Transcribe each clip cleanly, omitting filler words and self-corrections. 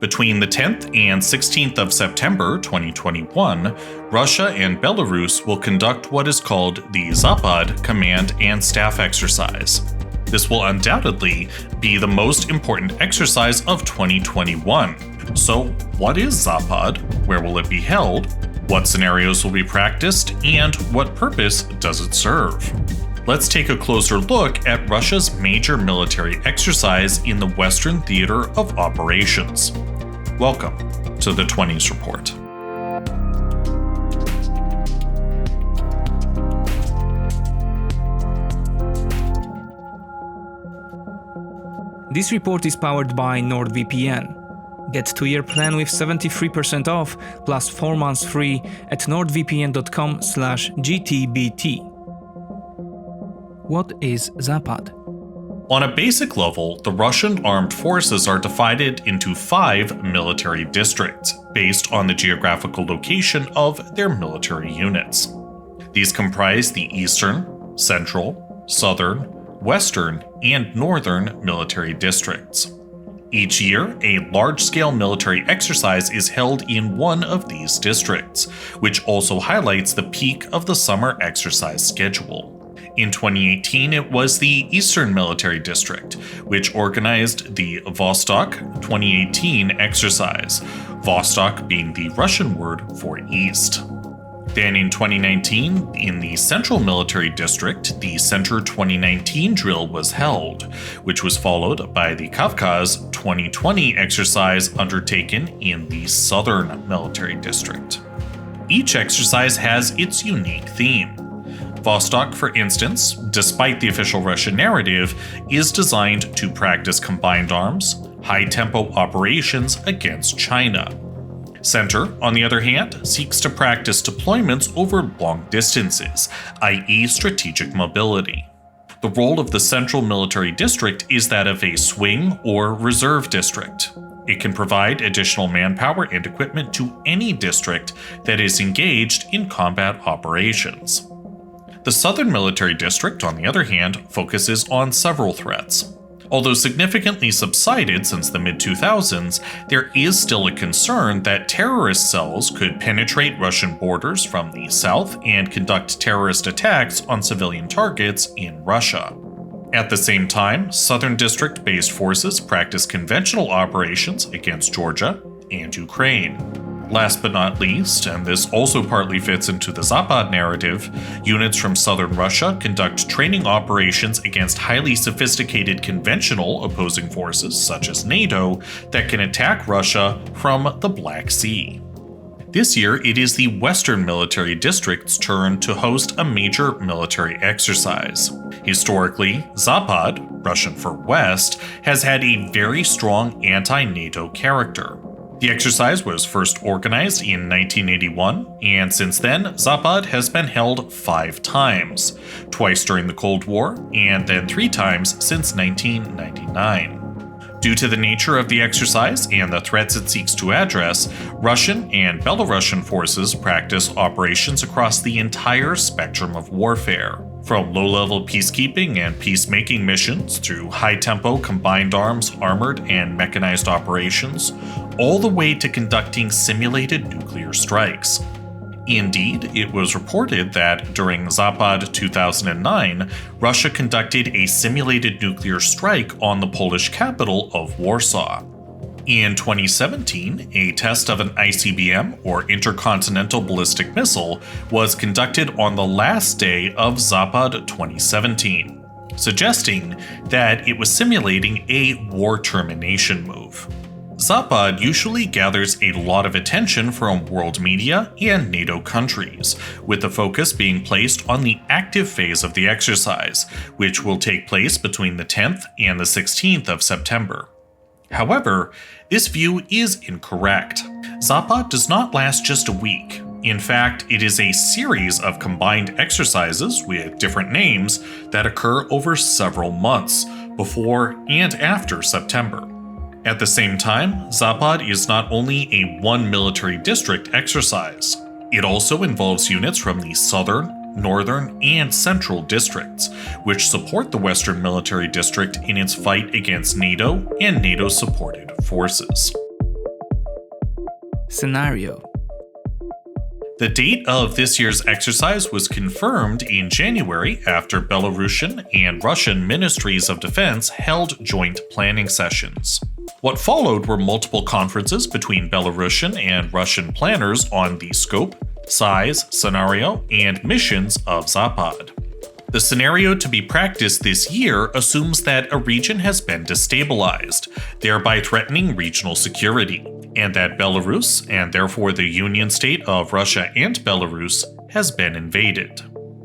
Between the 10th and 16th of September 2021, Russia and Belarus will conduct what is called the Zapad Command and Staff Exercise. This will undoubtedly be the most important exercise of 2021. So, what is Zapad? Where will it be held? What scenarios will be practiced? And what purpose does it serve? Let's take a closer look at Russia's major military exercise in the Western Theater of Operations. Welcome to the 20s Report. This report is powered by NordVPN. Get 2-year plan with 73% off plus 4 months free at nordvpn.com/gtbt. What is Zapad? On a basic level, the Russian armed forces are divided into 5 military districts based on the geographical location of their military units. These comprise the Eastern, Central, Southern, Western, and Northern military districts. Each year, a large-scale military exercise is held in one of these districts, which also highlights the peak of the summer exercise schedule. In 2018, it was the Eastern Military District, which organized the Vostok 2018 exercise, Vostok being the Russian word for East. Then in 2019, in the Central Military District, the Center 2019 drill was held, which was followed by the Kavkaz 2020 exercise undertaken in the Southern Military District. Each exercise has its unique theme. Vostok, for instance, despite the official Russian narrative, is designed to practice combined arms, high-tempo operations against China. Center, on the other hand, seeks to practice deployments over long distances, i.e. strategic mobility. The role of the Central Military District is that of a swing or reserve district. It can provide additional manpower and equipment to any district that is engaged in combat operations. The Southern Military District, on the other hand, focuses on several threats. Although significantly subsided since the mid-2000s, there is still a concern that terrorist cells could penetrate Russian borders from the south and conduct terrorist attacks on civilian targets in Russia. At the same time, Southern District-based forces practice conventional operations against Georgia and Ukraine. Last but not least, and this also partly fits into the Zapad narrative, units from southern Russia conduct training operations against highly sophisticated conventional opposing forces, such as NATO, that can attack Russia from the Black Sea. This year, it is the Western Military District's turn to host a major military exercise. Historically, Zapad, Russian for West, has had a very strong anti-NATO character. The exercise was first organized in 1981, and since then, Zapad has been held 5 times, twice during the Cold War, and then 3 times since 1999. Due to the nature of the exercise and the threats it seeks to address, Russian and Belarusian forces practice operations across the entire spectrum of warfare, from low-level peacekeeping and peacemaking missions through high-tempo combined arms, armored and mechanized operations, all the way to conducting simulated nuclear strikes. Indeed, it was reported that during Zapad 2009, Russia conducted a simulated nuclear strike on the Polish capital of Warsaw. In 2017, a test of an ICBM, or Intercontinental Ballistic Missile, was conducted on the last day of Zapad 2017, suggesting that it was simulating a war termination move. Zapad usually gathers a lot of attention from world media and NATO countries, with the focus being placed on the active phase of the exercise, which will take place between the 10th and the 16th of September. However, this view is incorrect. Zapad does not last just a week. In fact, it is a series of combined exercises with different names that occur over several months, before and after September. At the same time, Zapad is not only a one military district exercise. It also involves units from the Southern, Northern, and Central districts, which support the Western Military District in its fight against NATO and NATO-supported forces. scenario. The date of this year's exercise was confirmed in January after Belarusian and Russian ministries of defense held joint planning sessions. What followed were multiple conferences between Belarusian and Russian planners on the scope, size, scenario, and missions of Zapad. The scenario to be practiced this year assumes that a region has been destabilized, thereby threatening regional security, and that Belarus, and therefore the Union State of Russia and Belarus, has been invaded.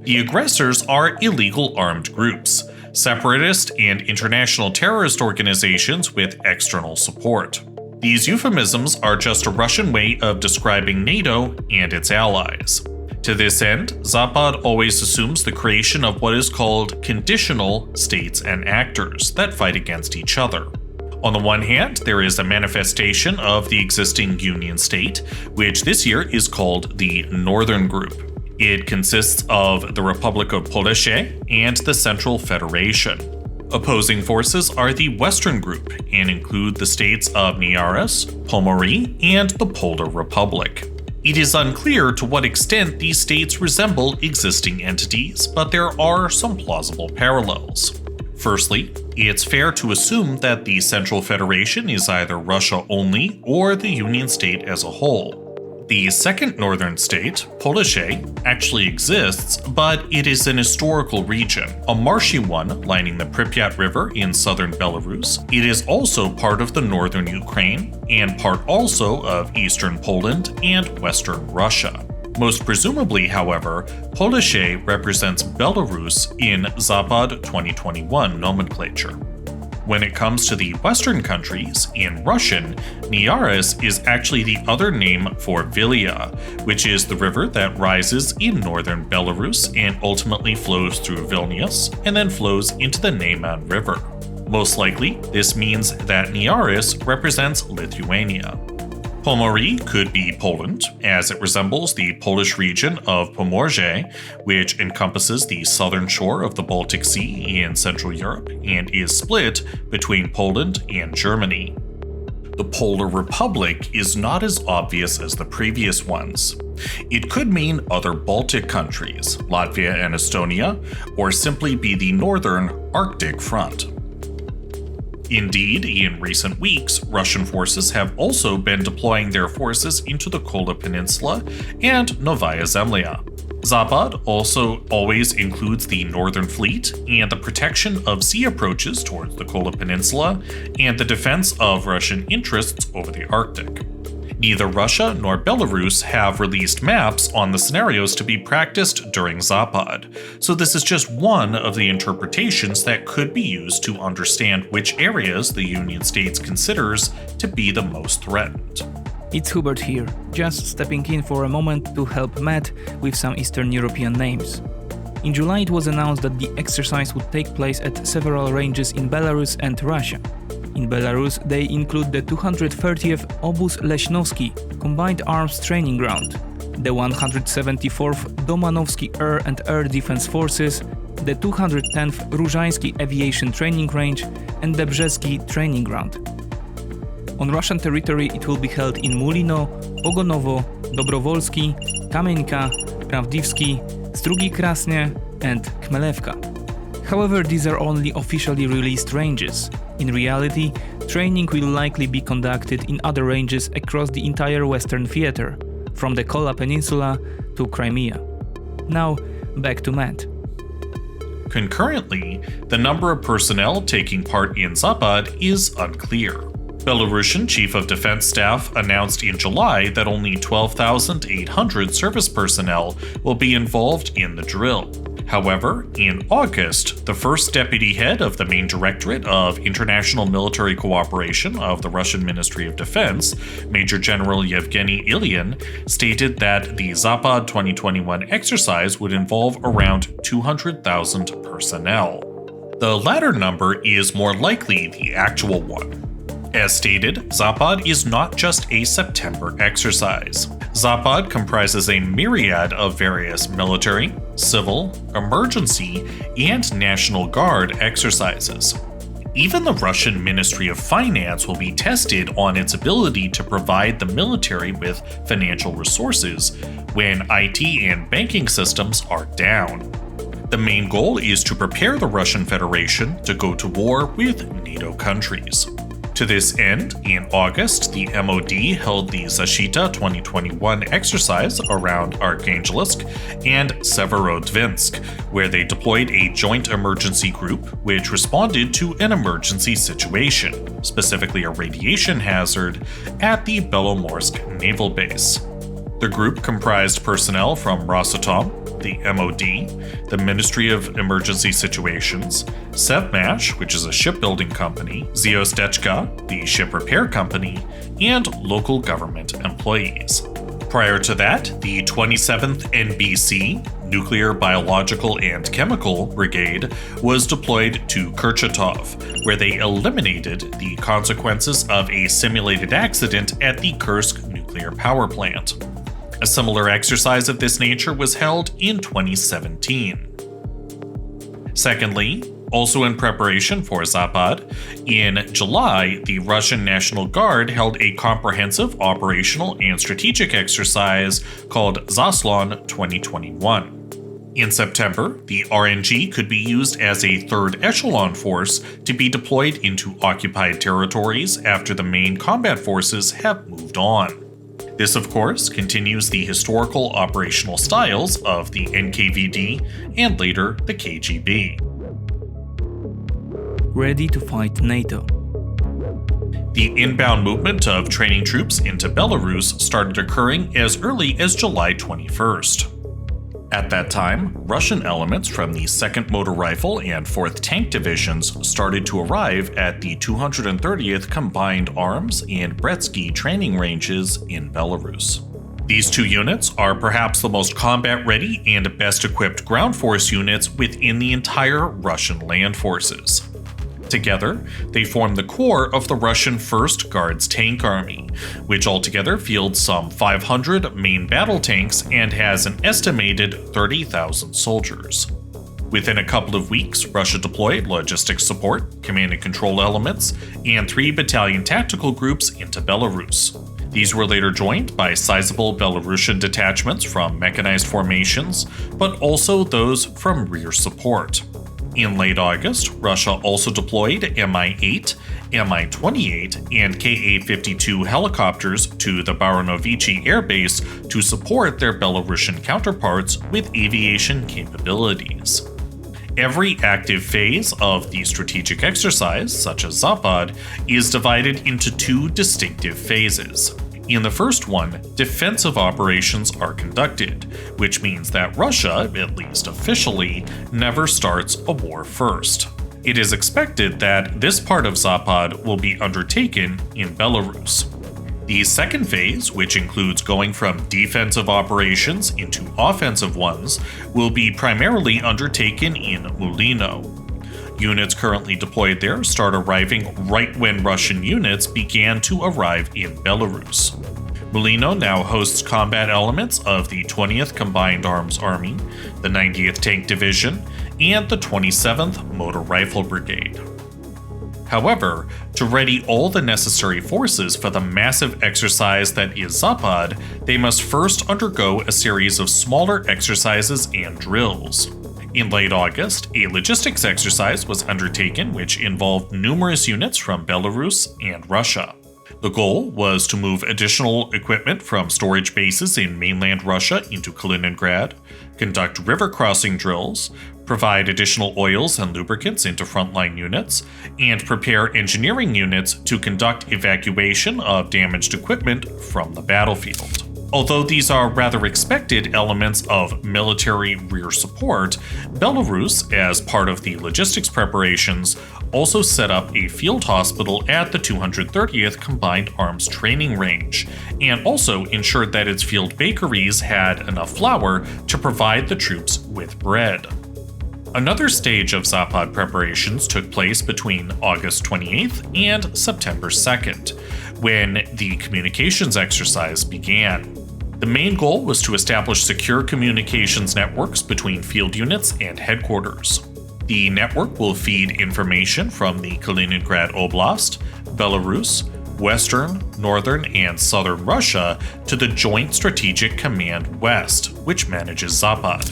The aggressors are illegal armed groups, separatist and international terrorist organizations with external support. These euphemisms are just a Russian way of describing NATO and its allies. To this end, Zapad always assumes the creation of what is called conditional states and actors that fight against each other. On the one hand, there is a manifestation of the existing Union State, which this year is called the Northern Group. It consists of the Republic of Polesche and the Central Federation. Opposing forces are the Western Group and include the states of Niaras, Pomorie, and the Polar Republic. It is unclear to what extent these states resemble existing entities, but there are some plausible parallels. Firstly, it's fair to assume that the Central Federation is either Russia only or the Union State as a whole. The second northern state, Polesche, actually exists, but it is an historical region, a marshy one lining the Pripyat River in southern Belarus. It is also part of the northern Ukraine, and part also of eastern Poland and western Russia. Most presumably, however, Polesche represents Belarus in Zapad 2021 nomenclature. When it comes to the Western countries, in Russian, Niaras is actually the other name for Vilia, which is the river that rises in northern Belarus and ultimately flows through Vilnius and then flows into the Neman River. Most likely, this means that Niaras represents Lithuania. Pomorie could be Poland, as it resembles the Polish region of Pomorze, which encompasses the southern shore of the Baltic Sea in Central Europe and is split between Poland and Germany. The Polar Republic is not as obvious as the previous ones. It could mean other Baltic countries, Latvia and Estonia, or simply be the northern Arctic front. Indeed, in recent weeks, Russian forces have also been deploying their forces into the Kola Peninsula and Novaya Zemlya. Zapad also always includes the Northern Fleet and the protection of sea approaches towards the Kola Peninsula and the defense of Russian interests over the Arctic. Neither Russia nor Belarus have released maps on the scenarios to be practiced during Zapad, so this is just one of the interpretations that could be used to understand which areas the Union States considers to be the most threatened. It's Hubert here, just stepping in for a moment to help Matt with some Eastern European names. In July it was announced that the exercise would take place at several ranges in Belarus and Russia. In Belarus, they include the 230th Obóz Leśnowski Combined Arms Training Ground, the 174th Domanowski Air and Air Defense Forces, the 210th Różański Aviation Training Range, and the Brzeski Training Ground. On Russian territory it will be held in Mulino, Ogonowo, Dobrowolski, Kamieńka, Prawdiwski, Strugi Krasnie, and Chmelewka. However, these are only officially released ranges. In reality, training will likely be conducted in other ranges across the entire Western Theater, from the Kola Peninsula to Crimea. Now, back to Matt. Concurrently, the number of personnel taking part in Zapad is unclear. Belarusian Chief of Defense Staff announced in July that only 12,800 service personnel will be involved in the drill. However, in August, the first deputy head of the main directorate of international military cooperation of the Russian Ministry of Defense, Major General Yevgeny Ilyin, stated that the Zapad 2021 exercise would involve around 200,000 personnel. The latter number is more likely the actual one. As stated, Zapad is not just a September exercise. Zapad comprises a myriad of various military, civil, emergency, and National Guard exercises. Even the Russian Ministry of Finance will be tested on its ability to provide the military with financial resources when IT and banking systems are down. The main goal is to prepare the Russian Federation to go to war with NATO countries. To this end, in August, the MOD held the Zashita 2021 exercise around Arkhangelsk and Severodvinsk, where they deployed a joint emergency group which responded to an emergency situation, specifically a radiation hazard, at the Belomorsk naval base. The group comprised personnel from Rosatom, the MOD, the Ministry of Emergency Situations, Sevmash, which is a shipbuilding company, Ziostechka, the ship repair company, and local government employees. Prior to that, the 27th NBC, Nuclear, Biological, and Chemical Brigade, was deployed to Kurchatov, where they eliminated the consequences of a simulated accident at the Kursk nuclear power plant. A similar exercise of this nature was held in 2017. Secondly, also in preparation for Zapad, in July, the Russian National Guard held a comprehensive operational and strategic exercise called Zaslon 2021. In September, the RNG could be used as a third echelon force to be deployed into occupied territories after the main combat forces have moved on. This, of course, continues the historical operational styles of the NKVD and later the KGB. Ready to fight NATO. The inbound movement of training troops into Belarus started occurring as early as July 21st. At that time, Russian elements from the 2nd Motor Rifle and 4th Tank Divisions started to arrive at the 230th Combined Arms and Bretsky training ranges in Belarus. These two units are perhaps the most combat-ready and best-equipped ground force units within the entire Russian land forces. Together, they form the core of the Russian 1st Guards Tank Army, which altogether fields some 500 main battle tanks and has an estimated 30,000 soldiers. Within a couple of weeks, Russia deployed logistics support, command and control elements, and 3 battalion tactical groups into Belarus. These were later joined by sizable Belarusian detachments from mechanized formations, but also those from rear support. In late August, Russia also deployed Mi-8, Mi-28, and Ka-52 helicopters to the Baronovichi Air Base to support their Belarusian counterparts with aviation capabilities. Every active phase of the strategic exercise, such as Zapad, is divided into 2 distinctive phases. In the first one, defensive operations are conducted, which means that Russia, at least officially, never starts a war first. It is expected that this part of Zapad will be undertaken in Belarus. The second phase, which includes going from defensive operations into offensive ones, will be primarily undertaken in Mulino. Units currently deployed there start arriving right when Russian units began to arrive in Belarus. Mulino now hosts combat elements of the 20th Combined Arms Army, the 90th Tank Division, and the 27th Motor Rifle Brigade. However, to ready all the necessary forces for the massive exercise that is Zapad, they must first undergo a series of smaller exercises and drills. In late August, a logistics exercise was undertaken which involved numerous units from Belarus and Russia. The goal was to move additional equipment from storage bases in mainland Russia into Kaliningrad, conduct river crossing drills, provide additional oils and lubricants into frontline units, and prepare engineering units to conduct evacuation of damaged equipment from the battlefield. Although these are rather expected elements of military rear support, Belarus, as part of the logistics preparations, also set up a field hospital at the 230th Combined Arms Training Range, and also ensured that its field bakeries had enough flour to provide the troops with bread. Another stage of Zapad preparations took place between August 28th and September 2nd, when the communications exercise began. The main goal was to establish secure communications networks between field units and headquarters. The network will feed information from the Kaliningrad Oblast, Belarus, Western, Northern, and Southern Russia to the Joint Strategic Command West, which manages Zapad.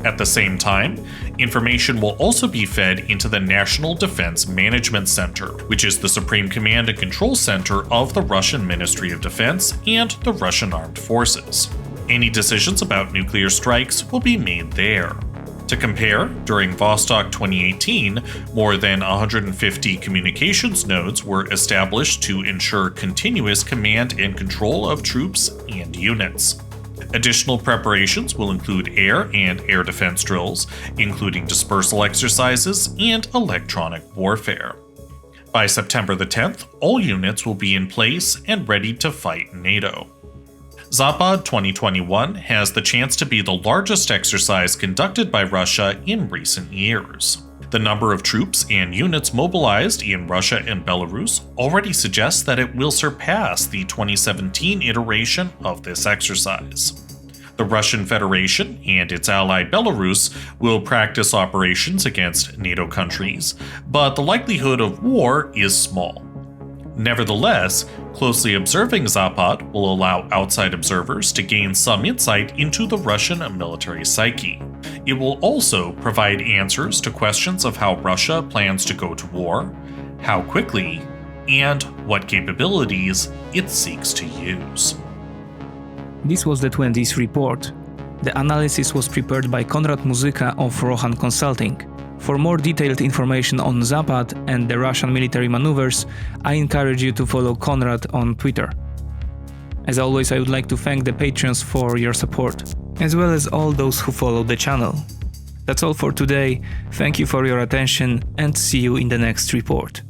At the same time, information will also be fed into the National Defense Management Center, which is the supreme command and control center of the Russian Ministry of Defense and the Russian Armed Forces. Any decisions about nuclear strikes will be made there. To compare, during Vostok 2018, more than 150 communications nodes were established to ensure continuous command and control of troops and units. Additional preparations will include air and air defense drills, including dispersal exercises and electronic warfare. By September the 10th, all units will be in place and ready to fight NATO. Zapad 2021 has the chance to be the largest exercise conducted by Russia in recent years. The number of troops and units mobilized in Russia and Belarus already suggests that it will surpass the 2017 iteration of this exercise. The Russian Federation and its ally Belarus will practice operations against NATO countries, but the likelihood of war is small. Nevertheless, closely observing Zapad will allow outside observers to gain some insight into the Russian military psyche. It will also provide answers to questions of how Russia plans to go to war, how quickly, and what capabilities it seeks to use. This was the 20th report. The analysis was prepared by Konrad Muzyka of Rochan Consulting. For more detailed information on Zapad and the Russian military maneuvers, I encourage you to follow Konrad on Twitter. As always, I would like to thank the patrons for your support, as well as all those who follow the channel. That's all for today. Thank you for your attention and see you in the next report.